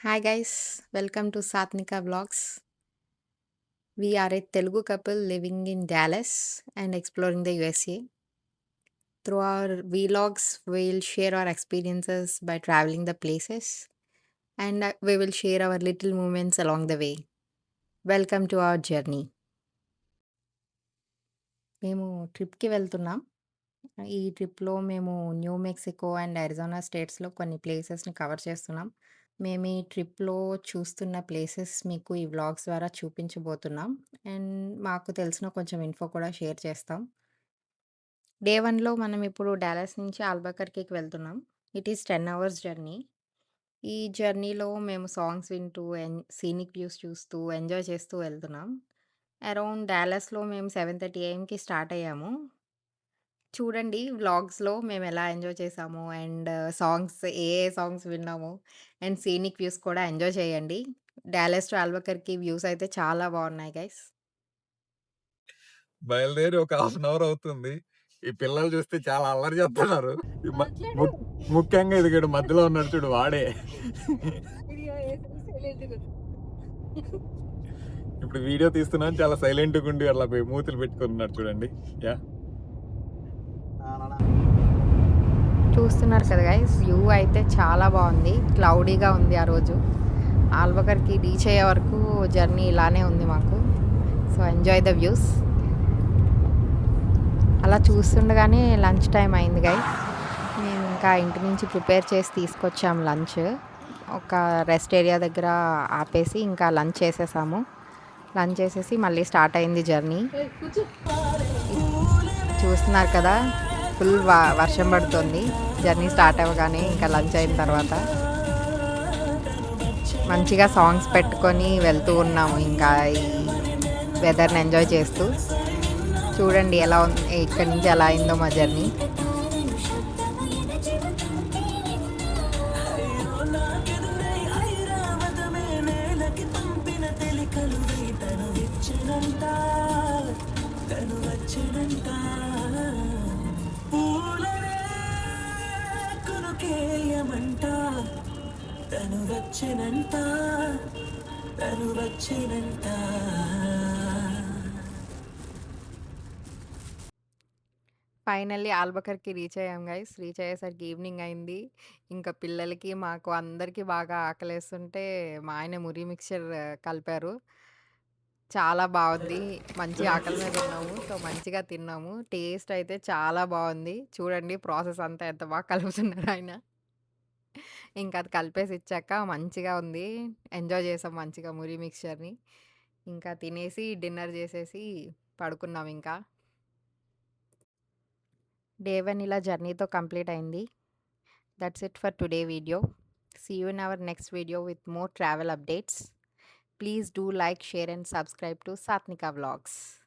Hi guys, welcome to Satnika Vlogs. We are a Telugu couple living in Dallas and exploring the USA. Through our vlogs, we'll share our experiences by traveling the places and we will share our little moments along the way. Welcome to our journey. మేము ట్రిప్‌కి వెళ్తున్నాం. ఈ ట్రిప్‌లో మేము new Mexico and Arizona స్టేట్స్‌లో కొన్ని ప్లేసెస్‌ని cover చేస్తున్నాం. మేము ఈ ట్రిప్‌లో చూస్తున్న ప్లేసెస్ మీకు ఈ వ్లాగ్స్ ద్వారా చూపించబోతున్నాం. అండ్ మాకు తెలిసిన కొంచెం ఇన్ఫో కూడా షేర్ చేస్తాం. డే 1లో మనం ఇప్పుడు డాలస్ నుంచి ఆల్బకర్కీకి వెళ్తున్నాం. It is 10 hours journey. ఈ జర్నీలో మేము సాంగ్స్ వింటూ సీనిక్ వ్యూస్ చూస్తూ ఎంజాయ్ చేస్తూ వెళ్తున్నాం. అరౌండ్ డాలస్‌లో మేము 7:30 ఏఎంకి స్టార్ట్ అయ్యాము. చూడండి వ్లాగ్స్‌లో మేమెలా ఎంజాయ్ చేసామో అండ్ సాంగ్స్ ఏ సాంగ్స్ విన్నామో అండ్ సీనిక్ వ్యూస్ కూడా ఎంజాయ్ చేయండి. డాలస్ టు ఆల్బకర్కి వ్యూస్ అయితే చాలా బాగున్నాయి గైస్. బయలుదేరి ఒక హాఫ్ అన్ అవర్ అవుతుంది. ఈ పిల్లలు చూస్తే చాలా అల్లరి చేస్తున్నారు. ఈ మ- మాట్లాడు. ము- ముఖ్యంగా ఇదిగడు మధ్యలో ఉన్నాడు చూడు వాడే. వీడియో వేసి సైలెంట్‌గా ఇప్పుడు వీడియో తీస్తున్నాను, చాలా సైలెంట్ గా ఉండి అట్లా పోయి మూతులు పెట్టుకున్నాడు చూడండి. యా చూస్తున్నారు కదా గైస్, వ్యూ అయితే చాలా బాగుంది. క్లౌడీగా ఉంది ఆ రోజు. ఆల్బకర్కి రీచ్ అయ్యే వరకు జర్నీ ఇలానే ఉంది మాకు. So enjoy the views. అలా చూస్తుండగానే లంచ్ టైం అయింది గైస్. మేము ఇంకా ఇంటి నుంచి ప్రిపేర్ చేసి తీసుకొచ్చాము లంచ్. ఒక రెస్ట్ ఏరియా దగ్గర ఆపేసి ఇంకా లంచ్ చేసేసాము. లంచ్ చేసేసి మళ్ళీ స్టార్ట్ అయింది జర్నీ. కూర్చో. చూస్తున్నారు కదా, ఫుల్ వర్షం పడుతుంది జర్నీ స్టార్ట్ అవ్వగానే. ఇంకా లంచ్ అయిన తర్వాత మంచిగా సాంగ్స్ పెట్టుకొని వెళ్తూ ఉన్నాము. ఇంకా ఈ వెదర్ని ఎంజాయ్ చేస్తూ. చూడండి ఎలా ఉంది, ఇక్కడి నుంచి ఎలా అయిందో మా జర్నీ. తను వచ్చినంత తను వచ్చినంత. ఫైనల్లీ ఆల్బకర్కి రీచ్ అయ్యాం గైస్. రీచ్ అయ్యేసరికి ఈవినింగ్ అయింది. ఇంకా పిల్లలకి మాకు అందరికీ బాగా ఆకలేస్తుంటే మా ఆయన మురి మిక్చర్ కలిపారు. చాలా బాగుంది. మంచి ఆకలి మీద ఉన్నాము. సో మంచిగా తిన్నాము. టేస్ట్ అయితే చాలా బాగుంది. చూడండి ప్రాసెస్ అంతా ఎంత బాగా కలుపుతున్నారు ఆయన. ఇంకా అది కలిపేసి ఇచ్చాక మంచిగా ఉంది. ఎంజాయ్ చేసాం మంచిగా మురి మిక్చర్‌ని. ఇంకా తినేసి డిన్నర్ చేసేసి పడుకున్నాం ఇంకా. డే 1 ఇలా జర్నీతో కంప్లీట్ అయింది. That's it for today video. See you in our next video with more travel updates. Please do like, share and subscribe to Satnika Vlogs.